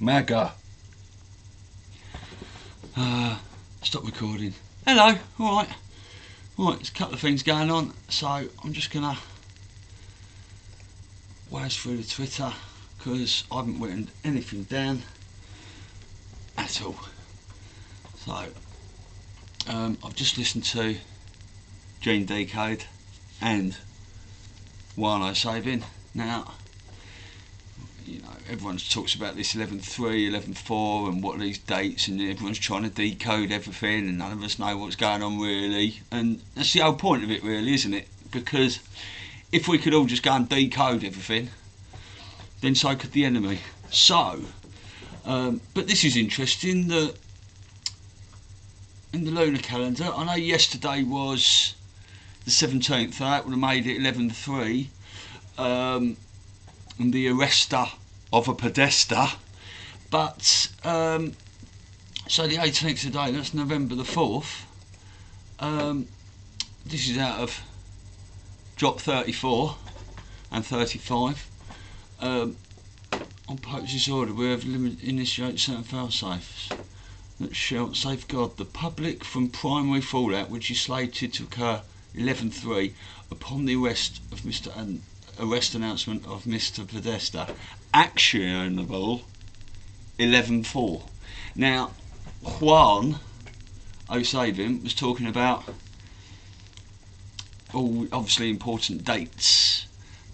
MAGA. Stop recording. Hello, alright. Right, there's a couple of things going on, so I'm just going to whiz through the Twitter because I haven't written anything down at all. So, I've just listened to Gene Decode and Wino Saving. Now, you know, everyone talks about this 11.3, 11.4 and what are these dates, and everyone's trying to decode everything and none of us know what's going on really, and that's the whole point of it really, isn't it? Because if we could all just go and decode everything, then so could the enemy. So, but this is interesting, that in the lunar calendar, I know yesterday was the 17th, so that would have made it 11.3, and the arrester of a podesta, but so the 18th today, that's November the 4th. This is out of drop 34 and 35. On Pope's order, we have initiated certain fail-safes that shall safeguard the public from primary fallout, which is slated to occur 11.3 upon the arrest announcement of Mr. Podesta, actionable 11.4. Now, Juan O'Savin was talking about all obviously important dates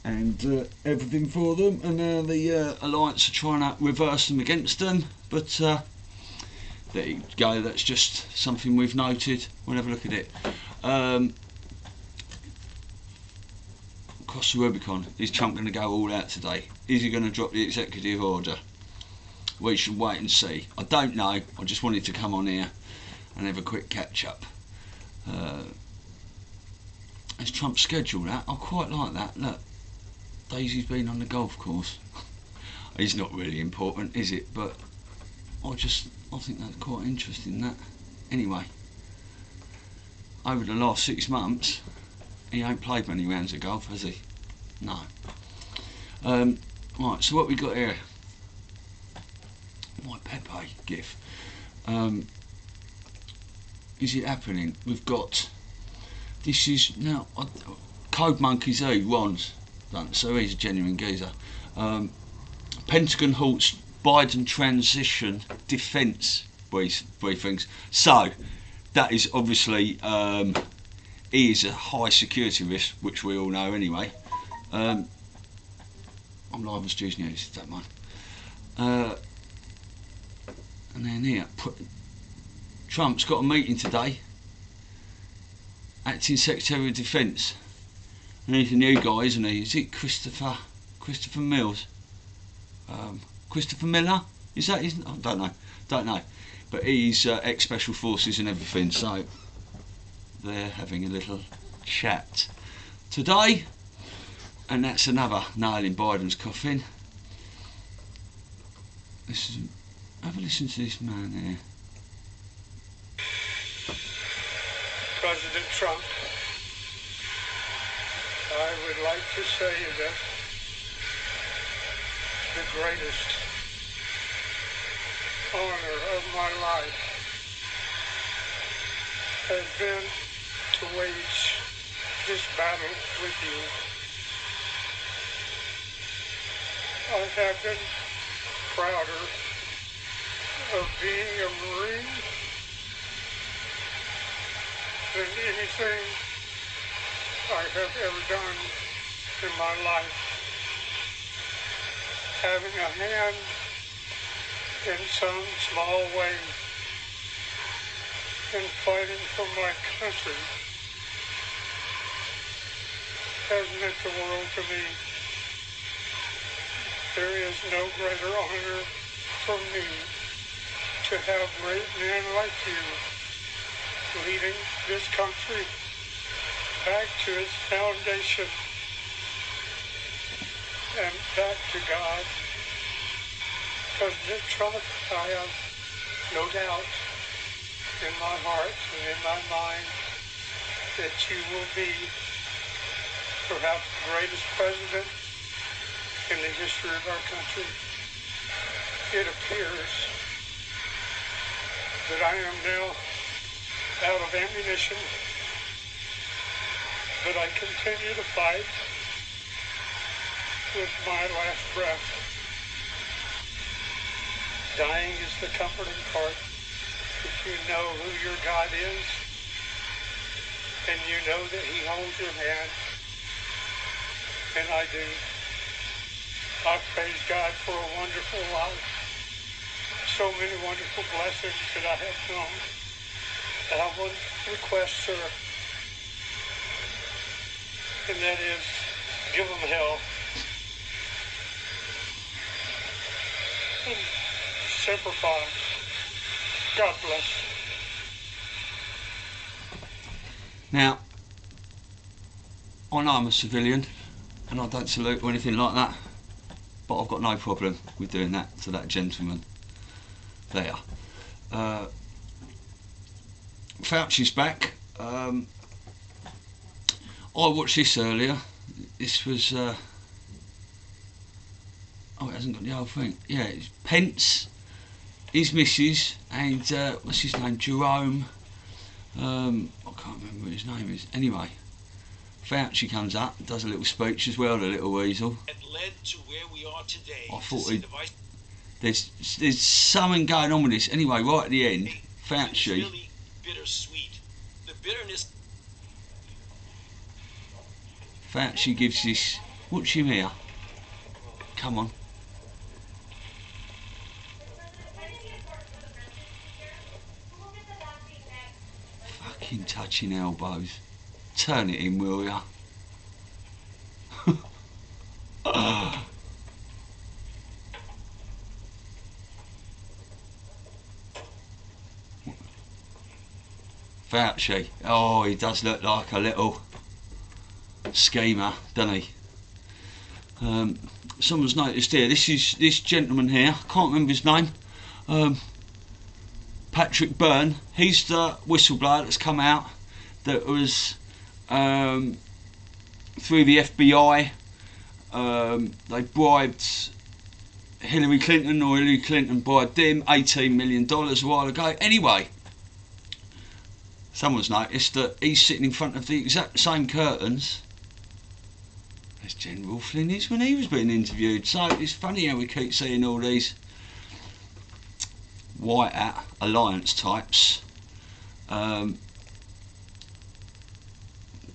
and everything for them, and now the Alliance are trying to reverse them against them, but there you go, that's just something we've noted. We'll have a look at it. Across the Rubicon, is Trump going to go all out today? Is he going to drop the executive order? We should wait and see. I don't know, I just wanted to come on here and have a quick catch up. Has Trump scheduled that? I quite like that. Look, Daisy's been on the golf course. It's not really important, is it? But I think that's quite interesting, that. Anyway, over the last 6 months, he ain't played many rounds of golf, has he? No. Right, so what we got here? My Pepe gif. Is it happening? We've got, this is now Code Monkeys Ron's done, so he's a genuine geezer. Pentagon halts Biden transition defence briefings. So that is obviously he is a high security risk, which we all know anyway. I'm live on Stu's News, don't mind. And then here, Trump's got a meeting today, Acting Secretary of Defence. And he's a new guy, isn't he? Is it Christopher Mills? Christopher Miller? Is that his? I don't know. But he's ex-Special Forces and everything, so they're having a little chat today, and that's another nail in Biden's coffin. Have a listen to this man here. President Trump, I would like to say that the greatest honor of my life has been to wage this battle with you. I have been prouder of being a Marine than anything I have ever done in my life. Having a hand in some small way in fighting for my country has meant the world to me. There is no greater honor for me to have great men like you leading this country back to its foundation and back to God. President Trump, I have no doubt in my heart and in my mind that you will be perhaps the greatest president in the history of our country. it appears that I am now out of ammunition, but I continue to fight with my last breath. Dying is the comforting part if you know who your God is and you know that He holds your hand, and I do. I praise God for a wonderful life. So many wonderful blessings that I have known. I have one request, sir, and that is, give them hell. And Semper Fi. God bless. Now, I know I'm a civilian, and I don't salute or anything like that, but I've got no problem with doing that to that gentleman there. Fauci's back. I watched this earlier. This was oh, it hasn't got the whole thing. Yeah, it's Pence, his missus, and what's his name, Jerome, I can't remember what his name is. Anyway, Fauci comes up, does a little speech as well, the little weasel. It led to where we are today. I thought there's something going on with this. Anyway, right at the end, Fauci. It's really bittersweet. The bitterness. Fauci gives this. Watch him here. Come on. Fucking touching elbows. Turn it in, will ya? Fauci. Oh, he does look like a little schemer, doesn't he? Someone's noticed here. This is this gentleman here. I can't remember his name. Patrick Byrne. He's the whistleblower that's come out. That was through the FBI. They bribed Hillary Clinton, or Hillary Clinton bribed them $18 million a while ago. Anyway, someone's noticed that he's sitting in front of the exact same curtains as General Flynn is when he was being interviewed. So it's funny how we keep seeing all these white hat alliance types.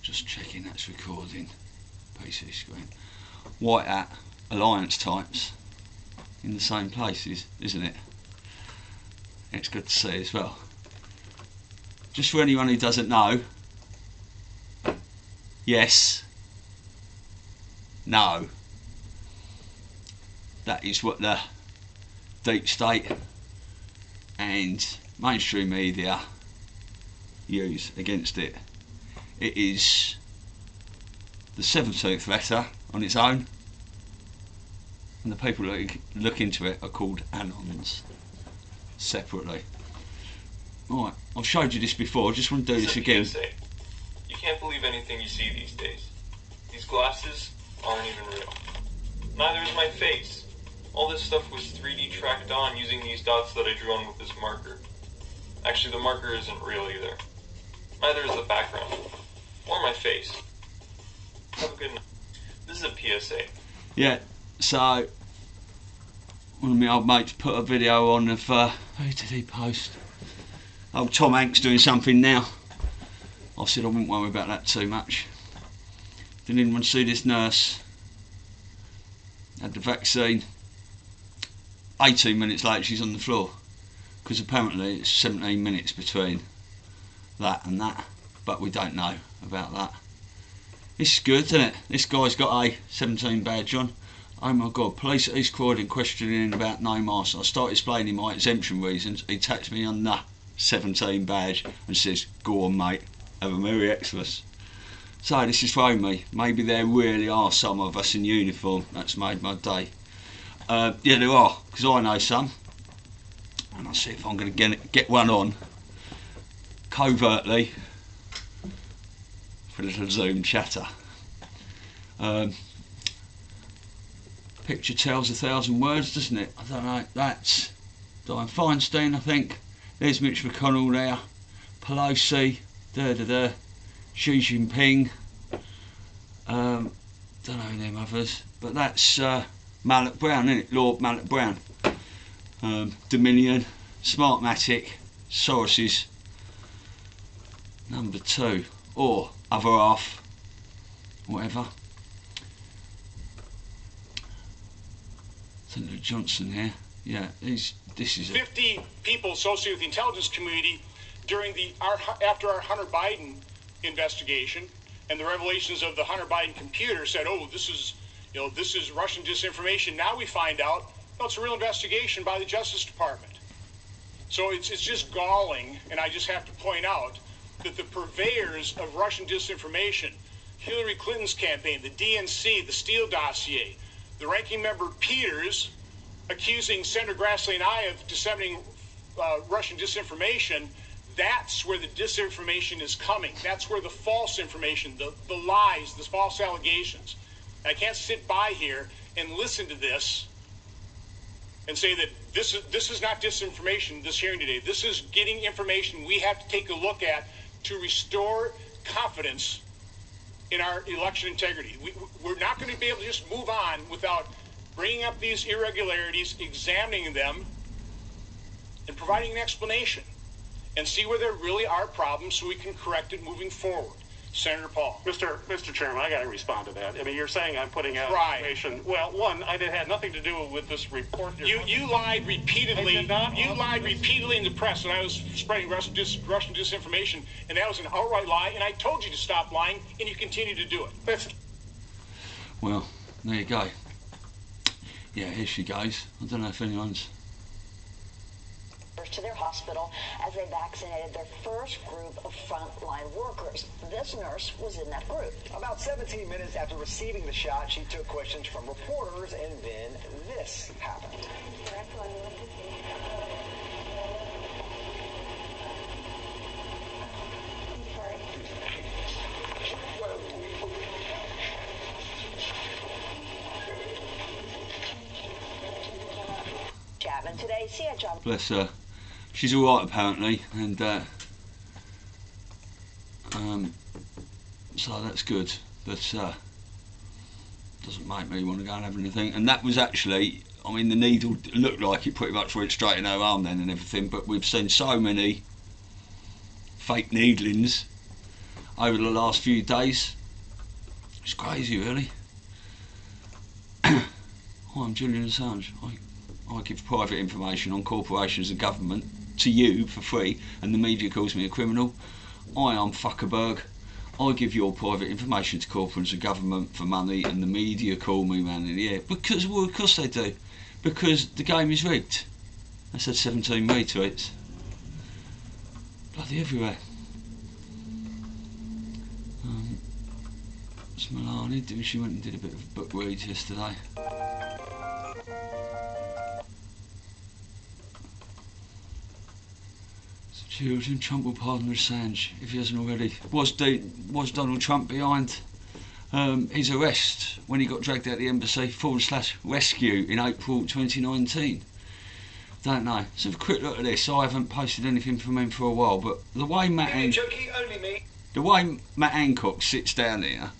Just checking that's recording. PC screen. White hat alliance types in the same places, isn't it? It's good to see as well. Just for anyone who doesn't know, yes, no, that is what the deep state and mainstream media use against it. It is the 17th letter on its own, and the people that look into it are called Anons separately. Alright, I've showed you this before, I just want to do this again. You can't believe anything you see these days. These glasses aren't even real. Neither is my face. All this stuff was 3D tracked on using these dots that I drew on with this marker. Actually, the marker isn't real either. Neither is the background. Or my face. Have a good night. This is a PSA. Yeah, so one of my old mates put a video on of, who did he post? Oh, Tom Hanks doing something now. I said I wouldn't worry about that too much. Didn't even want to see this nurse. Had the vaccine. 18 minutes later she's on the floor. Because apparently it's 17 minutes between that and that. But we don't know about that. This is good, isn't it? This guy's got a 17 badge on. Oh my god, police at East Croydon questioning him about no mask. I started explaining my exemption reasons. He taps me on the 17 badge and says, go on mate, have a Merry Xmas. So this is thrown me. Maybe there really are some of us in uniform. That's made my day. Yeah, there are, because I know some. And I'll see if I'm going to get one on covertly for a little Zoom chatter. picture tells 1,000 words, doesn't it? I don't know. That's Dianne Feinstein, I think. There's Mitch McConnell there. Pelosi. Xi Jinping. Don't know them others. But that's Mallet Brown, isn't it? Lord Mallet Brown. Dominion. Smartmatic. Soros's number 2. Or other half. Whatever. Senator Johnson here. Yeah, this is 50 people associated with the intelligence community during after our Hunter Biden investigation and the revelations of the Hunter Biden computer said, "Oh, this is Russian disinformation." Now we find out, no, it's a real investigation by the Justice Department. So it's just galling, and I just have to point out that the purveyors of Russian disinformation, Hillary Clinton's campaign, the DNC, the Steele dossier, the ranking member Peters accusing Senator Grassley and I of disseminating Russian disinformation, that's where the disinformation is coming. That's where the false information, the lies, the false allegations. I can't sit by here and listen to this and say that this is not disinformation, this hearing today. This is getting information we have to take a look at to restore confidence in our election integrity. We're not going to be able to just move on without bringing up these irregularities, examining them, and providing an explanation, and see where there really are problems so we can correct it moving forward. Senator Paul. Mr. Chairman, I got to respond to that. I mean, you're saying I'm putting out Right. information. Well, one, it had nothing to do with this report. You lied repeatedly. I did not. You lied repeatedly in the press when I was spreading Russian disinformation, and that was an outright lie. And I told you to stop lying, and you continue to do it. well, there you go. Yeah, here she goes. I don't know if anyone's to their hospital as they vaccinated their first group of frontline workers. This nurse was in that group. About 17 minutes after receiving the shot, she took questions from reporters, and then this happened. Chapman today, see ya, John. bless her. She's all right apparently, and so that's good. But doesn't make me want to go and have anything. And that was actually, I mean, the needle looked like it pretty much went straight in her arm then and everything. But we've seen so many fake needlings over the last few days. It's crazy, really. Hi, I'm Julian Assange. I give private information on corporations and government to you for free, and the media calls me a criminal. I am Zuckerberg. I give your private information to corporations and government for money, and the media call me man in the air. Because, well, of course they do. Because the game is rigged. I said 17 retweets. Bloody everywhere. It's Milani. She went and did a bit of book reads yesterday. Children, Trump will pardon Assange if he hasn't already. Was Donald Trump behind his arrest when he got dragged out of the embassy /rescue in April 2019? Don't know. Let's have a quick look at this. I haven't posted anything from him for a while, but the way Matt Hancock sits down here,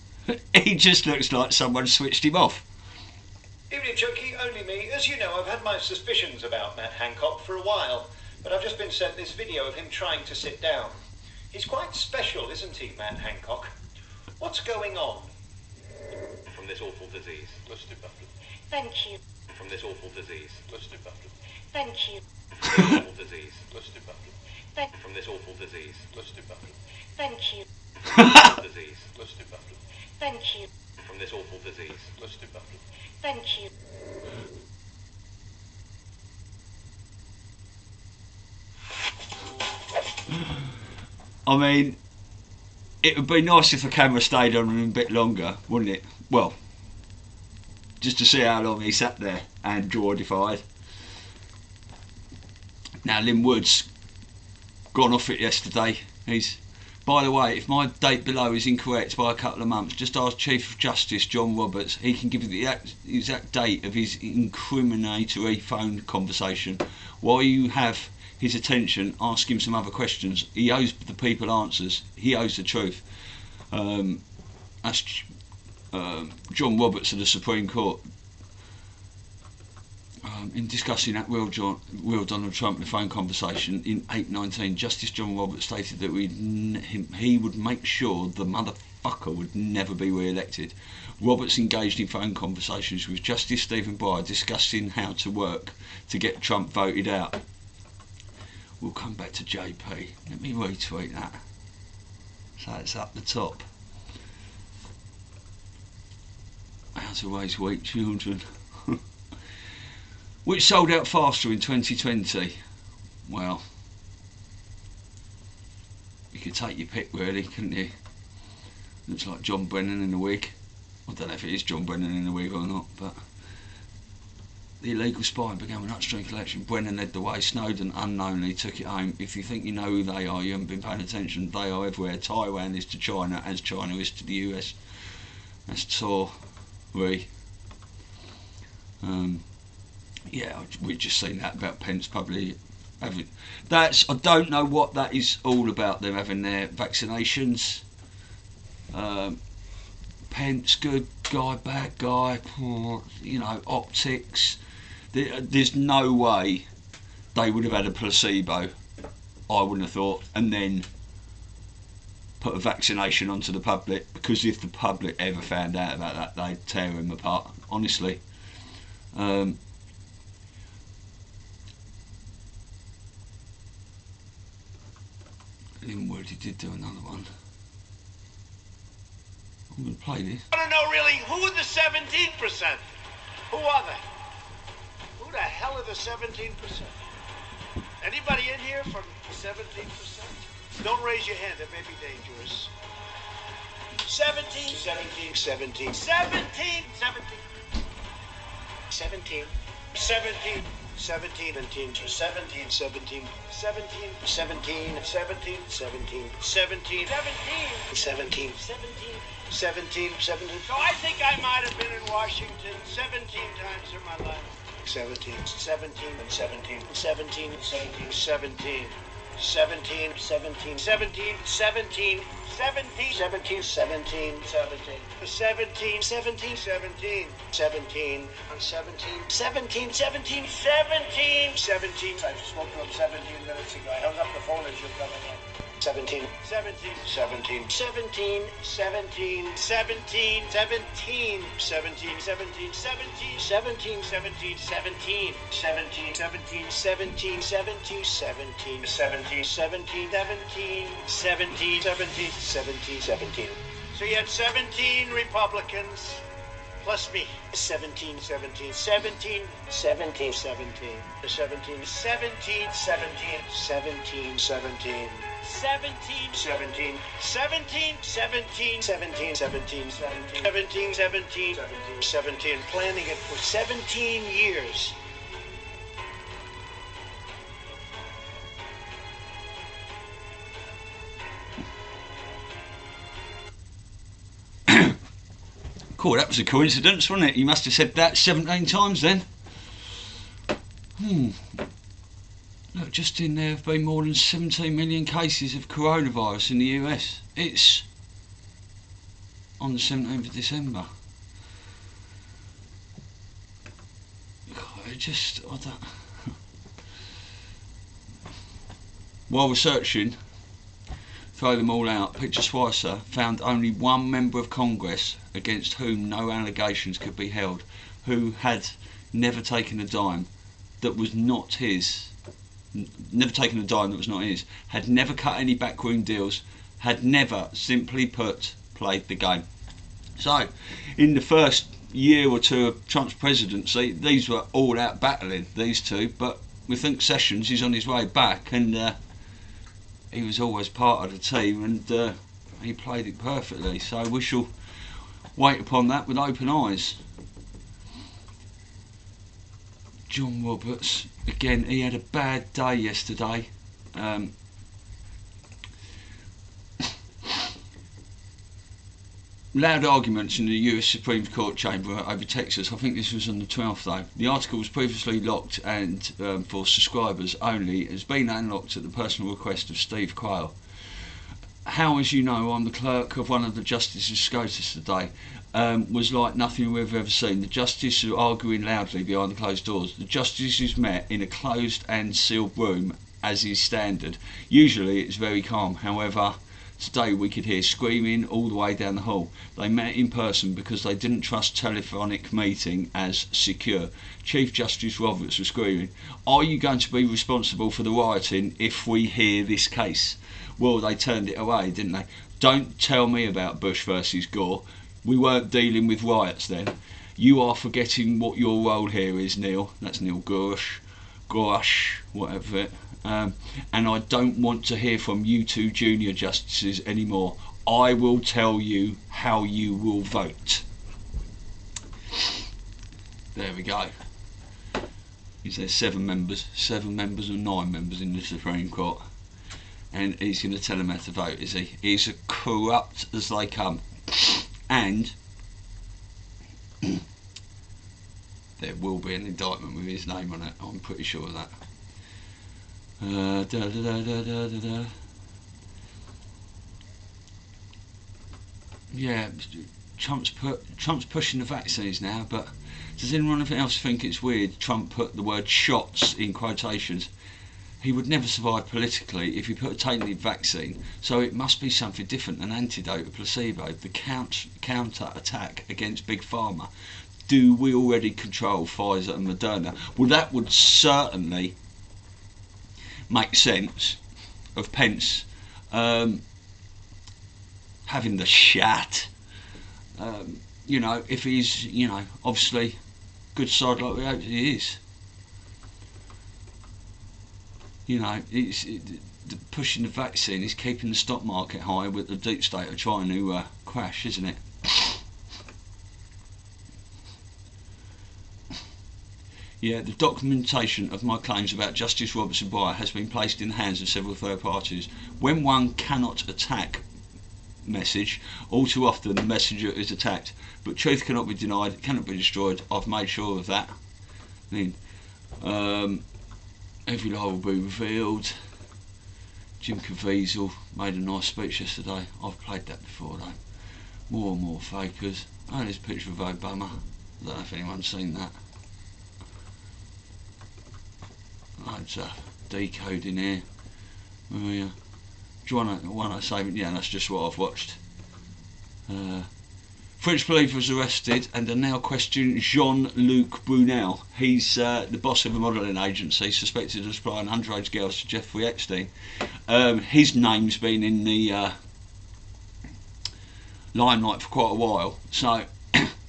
he just looks like someone switched him off. Evening, Chucky, only me. As you know, I've had my suspicions about Matt Hancock for a while. But I've just been sent this video of him trying to sit down. He's quite special, isn't he, Matt Hancock? What's going on? From this awful disease. Let's do better. Thank you. From this awful disease. Let's do better. Thank you. From this awful disease. Let's do better. From this awful disease. Let's do better. Thank you. Disease. Let's do better. Thank you. From this awful disease. Let's do better. Thank you. I mean, it would be nice if the camera stayed on him a bit longer, wouldn't it? Well, just to see how long he sat there and Jordified. Now, Lynn Wood's gone off it yesterday. He's By the way, if my date below is incorrect by a couple of months, just ask Chief Justice John Roberts. He can give you the exact date of his incriminatory phone conversation. While you have his attention, ask him some other questions. He owes the people answers. He owes the truth. That's John Roberts of the Supreme Court. In discussing that real Donald Trump in a phone conversation in 8/19, Justice John Roberts stated that he would make sure the motherfucker would never be re-elected. Roberts engaged in phone conversations with Justice Stephen Breyer discussing how to work to get Trump voted out. We'll come back to JP. Let me retweet that. So it's up the top. How to raise weak children. Which sold out faster in 2020? Well, you could take your pick really, couldn't you? Looks like John Brennan in a wig. I don't know if it is John Brennan in a wig or not, but the illegal spying began with upstream collection. Brennan led the way. Snowden unknowingly took it home. If you think you know who they are, you haven't been paying attention. They are everywhere. Taiwan is to China as China is to the US. That's Tory. Yeah, we've just seen that about Pence probably having. I don't know what that is all about, them having their vaccinations. Pence, good guy, bad guy, you know, optics. There's no way they would have had a placebo, I wouldn't have thought, and then put a vaccination onto the public, because if the public ever found out about that, they'd tear him apart, honestly. Linwood, he did do another one. I'm going to play this. I want to know really, who are the 17%? Who are they? Who the hell are the 17%? Anybody in here from 17%? Don't raise your hand, that may be dangerous. 17, 17, 17, 17, 17, 17, 17, 17, 17, 17, 17, 17, 17, 17, 17, 17, 17, 17, 17. So I think I might have been in Washington 17 times in my life. 17, 17, and 17, 17, 17, 17. 17, 17, 17, 17, 17, 17, 17, 17, 17, 17, 17, 17, 17, and 17, 17, 17, 17, 17. I spoke to him 17 minutes ago. I hung up the phone as you're coming in. 17, 17, 17, 17, 17, 17, 17, 17, 17, 17, 17, 17, 17, 17, 17, 17, 17, 17, 17, 17, 17, 17, 17, 17, 17, 17. So you had 17 Republicans plus me. 17, 17, 17, 17, 17, 17, 17, 17, 17, 17, 17. 17, 17, 17, 17, 17, 17, 17, 17, 17, 17, planning it for 17 years. Cool, that was a coincidence, wasn't it? You must have said that 17 times then. Look, just in there have been more than 17 million cases of coronavirus in the US. It's on the 17th of December. I don't. While researching, throw them all out, Picture Swicer found only one member of Congress against whom no allegations could be held, who had never taken a dime that was not his. Never taken a dime that was not his, had never cut any backroom deals, had never, simply put, played the game. So, in the first year or two of Trump's presidency, these were all out battling, these two, but we think Sessions is on his way back, and he was always part of the team, and he played it perfectly, so we shall wait upon that with open eyes. John Roberts, again, he had a bad day yesterday. loud arguments in the US Supreme Court chamber over Texas. I think this was on the 12th though. The article was previously locked and for subscribers only. Has been unlocked at the personal request of Steve Quayle. How, as you know, I'm the clerk of one of the justices' SCOTUS today. Was like nothing we've ever seen. The justices are arguing loudly behind the closed doors. The justices met in a closed and sealed room, as is standard. Usually it's very calm. However, today we could hear screaming all the way down the hall. They met in person because they didn't trust telephonic meeting as secure. Chief Justice Robertson was screaming, "Are you going to be responsible for the rioting if we hear this case?" Well, they turned it away, didn't they? Don't tell me about Bush versus Gore. We weren't dealing with riots then. You are forgetting what your role here is, Neil. That's Neil Gorsuch, whatever it. And I don't want to hear from you two junior justices anymore. I will tell you how you will vote. There we go. Is there 7 members? 7 members or 9 members in the Supreme Court? And he's going to tell them how to vote, is he? He's as corrupt as they come. And there will be an indictment with his name on it. I'm pretty sure of that. Yeah, Trump's pushing the vaccines now, but does anyone else think it's weird Trump put the word shots in quotations? He would never survive politically if he put a tainted vaccine, so it must be something different, an antidote, a placebo, the counter-attack against Big Pharma. Do we already control Pfizer and Moderna? Well, that would certainly make sense of Pence having the shot. You know, if he's, you know, obviously good side like we hope he is. You know, pushing the vaccine is keeping the stock market high with the deep state of trying to crash, isn't it? Yeah, the documentation of my claims about Justice Robertson Byrne has been placed in the hands of several third parties. When one cannot attack message, all too often the messenger is attacked. But truth cannot be denied, it cannot be destroyed. I've made sure of that. I mean, every lie will be revealed. Jim Caviezel made a nice speech yesterday. I've played that before though. More and more fakers. Oh, there's a picture of Obama. I don't know if anyone's seen that. Loads of decoding here. Oh yeah. Do you want to say? Yeah, that's just what I've watched. French police was arrested and are now questioning Jean-Luc Brunel. He's the boss of a modelling agency suspected of supplying underage girls to Jeffrey Epstein. His name's been in the limelight for quite a while, so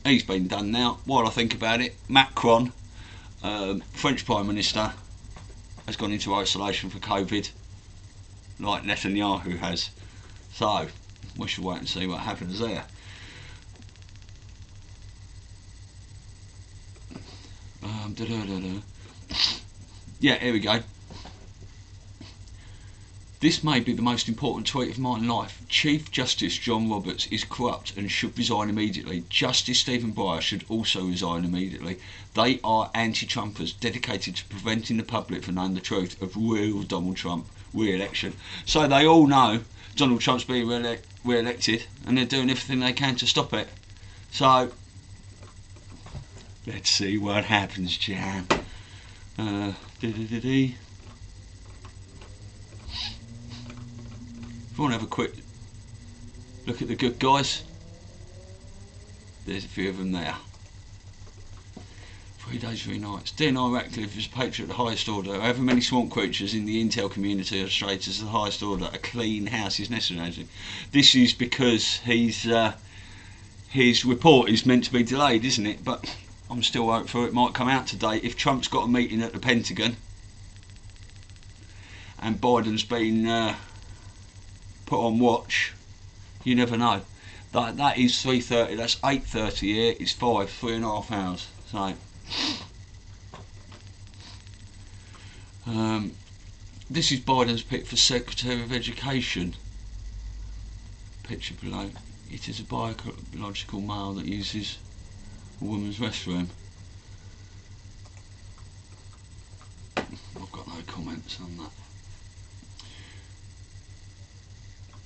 he's been done now. While I think about it, Macron, French Prime Minister, has gone into isolation for COVID, like Netanyahu has. So we should wait and see what happens there. Yeah, here we go. This may be the most important tweet of my life. Chief Justice John Roberts is corrupt and should resign immediately. Justice Stephen Breyer should also resign immediately. They are anti-Trumpers dedicated to preventing the public from knowing the truth of real Donald Trump re-election. So they all know Donald Trump's being re-elected and they're doing everything they can to stop it. So let's see what happens, Jan. If you want to have a quick look at the good guys, there's a few of them there. 3 days, 3 nights. D&I Ratcliffe is a patriot of the highest order. However many swamp creatures in the intel community are straight as the highest order. A clean house is necessary. This is because his report is meant to be delayed, isn't it? But I'm still hoping for it might come out today. If Trump's got a meeting at the Pentagon and Biden's been put on watch, you never know. That is 3:30. That's 8:30 here. It's 3.5 hours. So this is Biden's pick for Secretary of Education. Picture below. it is a biological male that uses a woman's restroom. I've got no comments on that.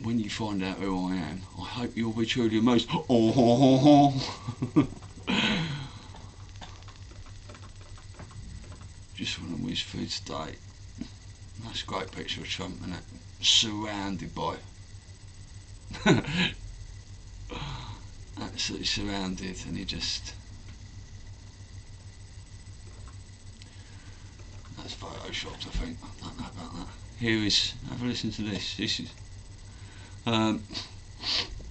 When you find out who I am, I hope you'll be truly amazed. Oh. Just want to whiz through today. That's a great picture of Trump, isn't it? Surrounded by. Absolutely surrounded, and he just. That's photoshopped, I think. I don't know about that. Here is. Have a listen to this. This is.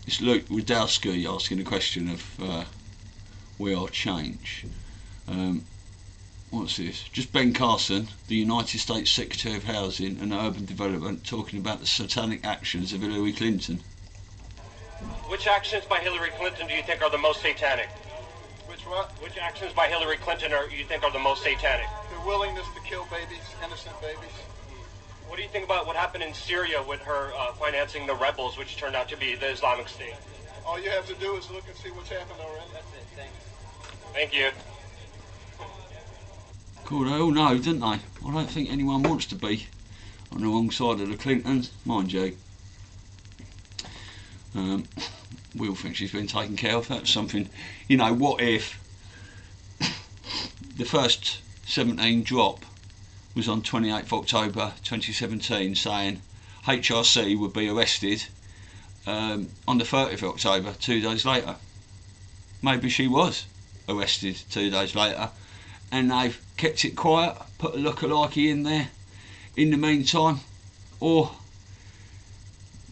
It's Luke Rudowski asking a question of We Are Change. What's this? Just Ben Carson, the United States Secretary of Housing and Urban Development, talking about the satanic actions of Hillary Clinton. Which actions by Hillary Clinton do you think are the most satanic? Which what? Which actions by Hillary Clinton you think are the most satanic? The willingness to kill babies, innocent babies. What do you think about what happened in Syria with her financing the rebels, which turned out to be the Islamic State? All you have to do is look and see what's happened already. That's it, thanks. Thank you. Cool, they all know, don't they? I don't think anyone wants to be on the wrong side of the Clintons, mind you. We all think she's been taken care of. That's something, you know, what if the first 17 drop was on 28th October 2017 saying HRC would be arrested on the 30th October, 2 days later. Maybe she was arrested 2 days later and they've kept it quiet, put a lookalike in there in the meantime, or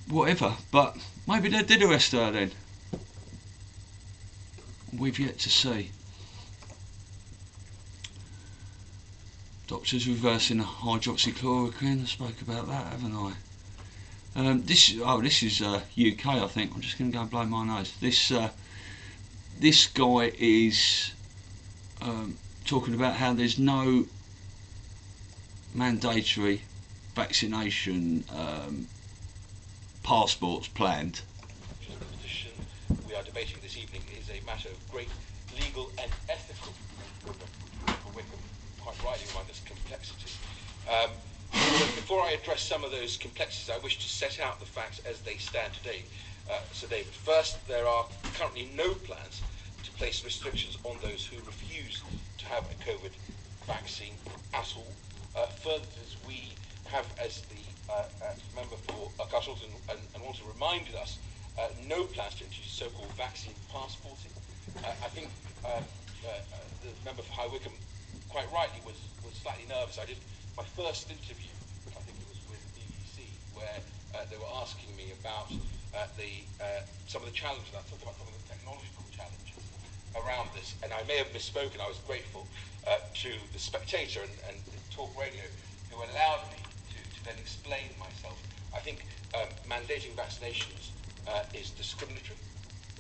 whatever, but maybe they did arrest her then. We've yet to see. Doctors reversing hydroxychloroquine. I spoke about that, haven't I? This is UK, I think. I'm just going to go and blow my nose. This guy is talking about how there's no mandatory vaccination passports planned. The position we are debating this evening is a matter of great legal and ethical Wickham, quite rightly around this complexity. Before I address some of those complexities, I wish to set out the facts as they stand today. So David, first, there are currently no plans to place restrictions on those who refuse to have a COVID vaccine at all. Further, as we have, as the member for Carson and also reminded us, no plans to introduce so-called vaccine passporting. I think the member for High Wycombe quite rightly was slightly nervous. I did my first interview, I think it was with BBC, where they were asking me about some of the challenges. I talked about some of the technological challenges around this, and I may have misspoken. I was grateful to the Spectator and Talk Radio who allowed me to then explain myself. I think mandating vaccinations is discriminatory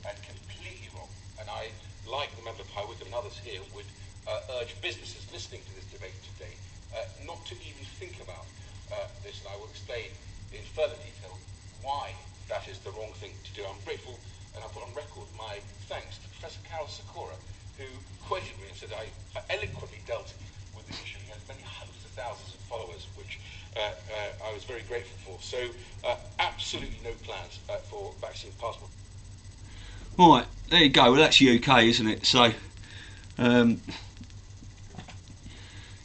and completely wrong, and I, like the member of High Wycombe and others here, would urge businesses listening to this debate today not to even think about this, and I will explain in further detail why that is the wrong thing to do. I'm grateful, and I put on record my thanks to Professor Carol Sikora, who quoted me and said I eloquently dealt with this issue. He has many hundreds of thousands of followers, which I was very grateful for. So absolutely no plans for vaccine passport. Right, there you go. Well, that's UK, isn't it? So,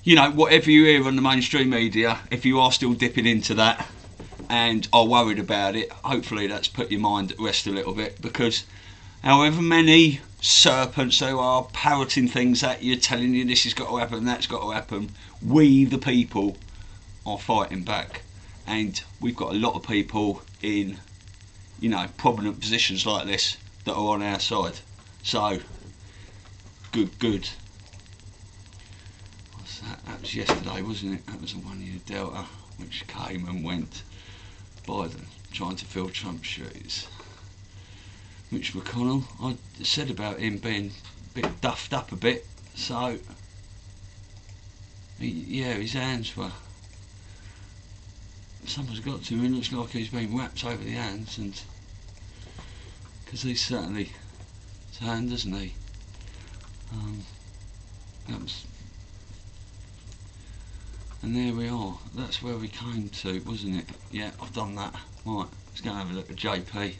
you know, whatever you hear on the mainstream media, if you are still dipping into that and are worried about it, hopefully that's put your mind at rest a little bit, because however many serpents there are parroting things at you, telling you this has got to happen, that's got to happen, we the people are fighting back, and we've got a lot of people in, you know, prominent positions like this that are on our side. So good. That was yesterday, wasn't it? That was the 1 year Delta which came and went. Biden trying to fill Trump's shoes. Mitch McConnell, I said about him being a bit duffed up a bit, so yeah, his hands were, someone's got to him. It looks like he's been wrapped over the hands and because he's certainly turned, hasn't he? That was, and there we are. That's where we came to, wasn't it? Yeah, I've done that. Right, let's go and have a look at JP,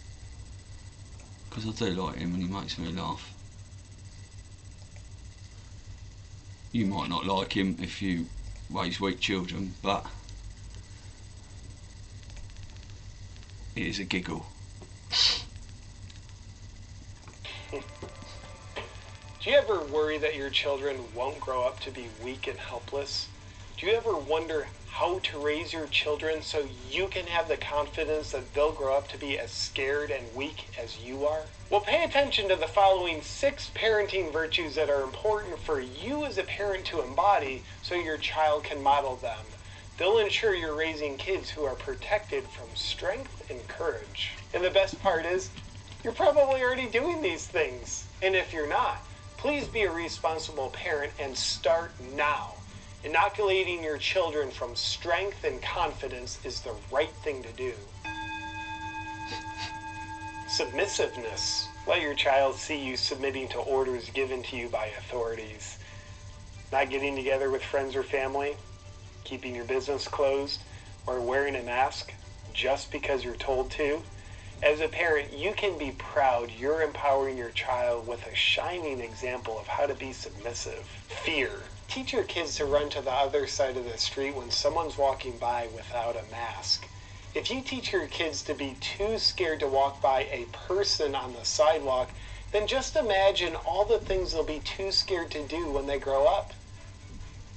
because I do like him and he makes me laugh. You might not like him if you raise weak children, but it is a giggle. Do you ever worry that your children won't grow up to be weak and helpless? Do you ever wonder how to raise your children so you can have the confidence that they'll grow up to be as scared and weak as you are? Well, pay attention to the following 6 parenting virtues that are important for you as a parent to embody so your child can model them. They'll ensure you're raising kids who are protected from strength and courage. And the best part is, you're probably already doing these things. And if you're not, please be a responsible parent and start now. Inoculating your children from strength and confidence is the right thing to do. Submissiveness. Let your child see you submitting to orders given to you by authorities. Not getting together with friends or family, keeping your business closed, or wearing a mask just because you're told to. As a parent, you can be proud you're empowering your child with a shining example of how to be submissive. Fear. Teach your kids to run to the other side of the street when someone's walking by without a mask. If you teach your kids to be too scared to walk by a person on the sidewalk, then just imagine all the things they'll be too scared to do when they grow up.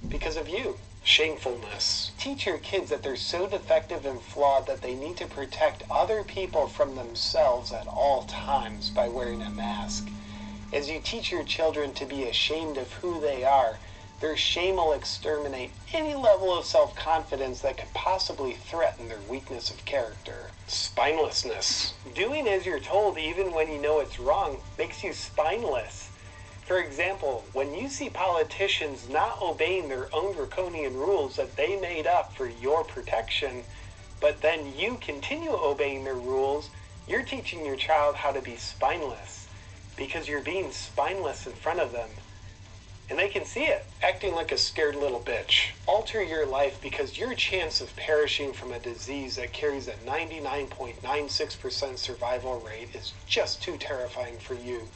Because of you. Shamefulness. Teach your kids that they're so defective and flawed that they need to protect other people from themselves at all times by wearing a mask. As you teach your children to be ashamed of who they are, their shame will exterminate any level of self-confidence that could possibly threaten their weakness of character. Spinelessness. Doing as you're told even when you know it's wrong makes you spineless. For example, when you see politicians not obeying their own draconian rules that they made up for your protection, but then you continue obeying their rules, you're teaching your child how to be spineless, because you're being spineless in front of them. And they can see it. Acting like a scared little bitch. Alter your life because your chance of perishing from a disease that carries a 99.96% survival rate is just too terrifying for you.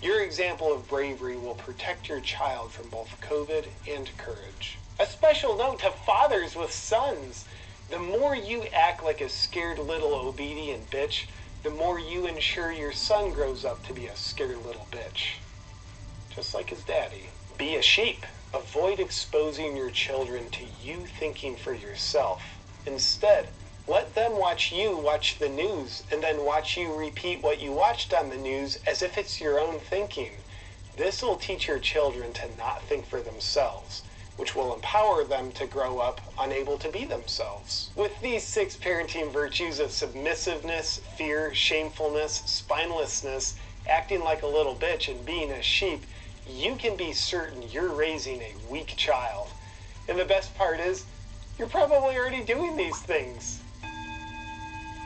Your example of bravery will protect your child from both COVID and courage. A special note to fathers with sons. The more you act like a scared little obedient bitch, the more you ensure your son grows up to be a scared little bitch. Just like his daddy. Be a sheep. Avoid exposing your children to you thinking for yourself. Instead, let them watch you watch the news and then watch you repeat what you watched on the news as if it's your own thinking. This will teach your children to not think for themselves, which will empower them to grow up unable to be themselves. With these 6 parenting virtues of submissiveness, fear, shamefulness, spinelessness, acting like a little bitch, and being a sheep, you can be certain you're raising a weak child. And the best part is, you're probably already doing these things.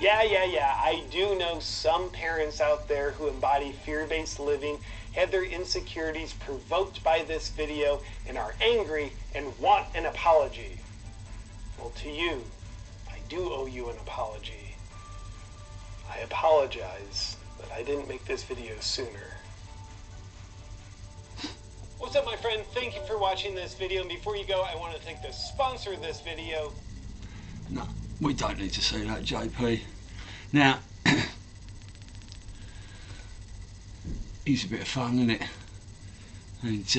Yeah, I do know some parents out there who embody fear-based living, had their insecurities provoked by this video, and are angry and want an apology. Well, to you, I do owe you an apology. I apologize that I didn't make this video sooner. What's up, my friend? Thank you for watching this video, and before you go, I want to thank the sponsor of this video. No, we don't need to see that, JP. Now, he's a bit of fun, isn't it? And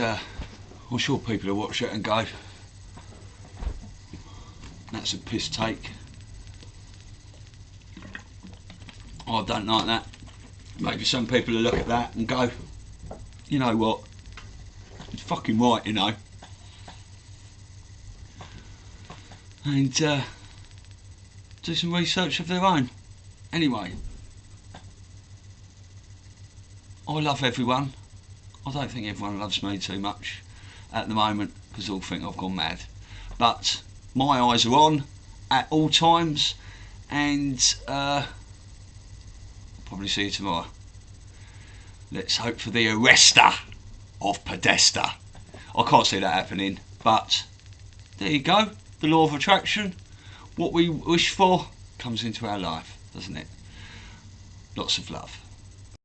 I'm sure people will watch it and go, that's a piss take. I don't like that. Maybe some people will look at that and go, you know what? It's fucking right, you know. And do some research of their own. Anyway, I love everyone. I don't think everyone loves me too much at the moment because they all think I've gone mad. But my eyes are on at all times, and I'll probably see you tomorrow. let's hope for the arrester of Podesta. I can't see that happening, but there you go. The law of attraction. What we wish for comes into our life, doesn't it? Lots of love.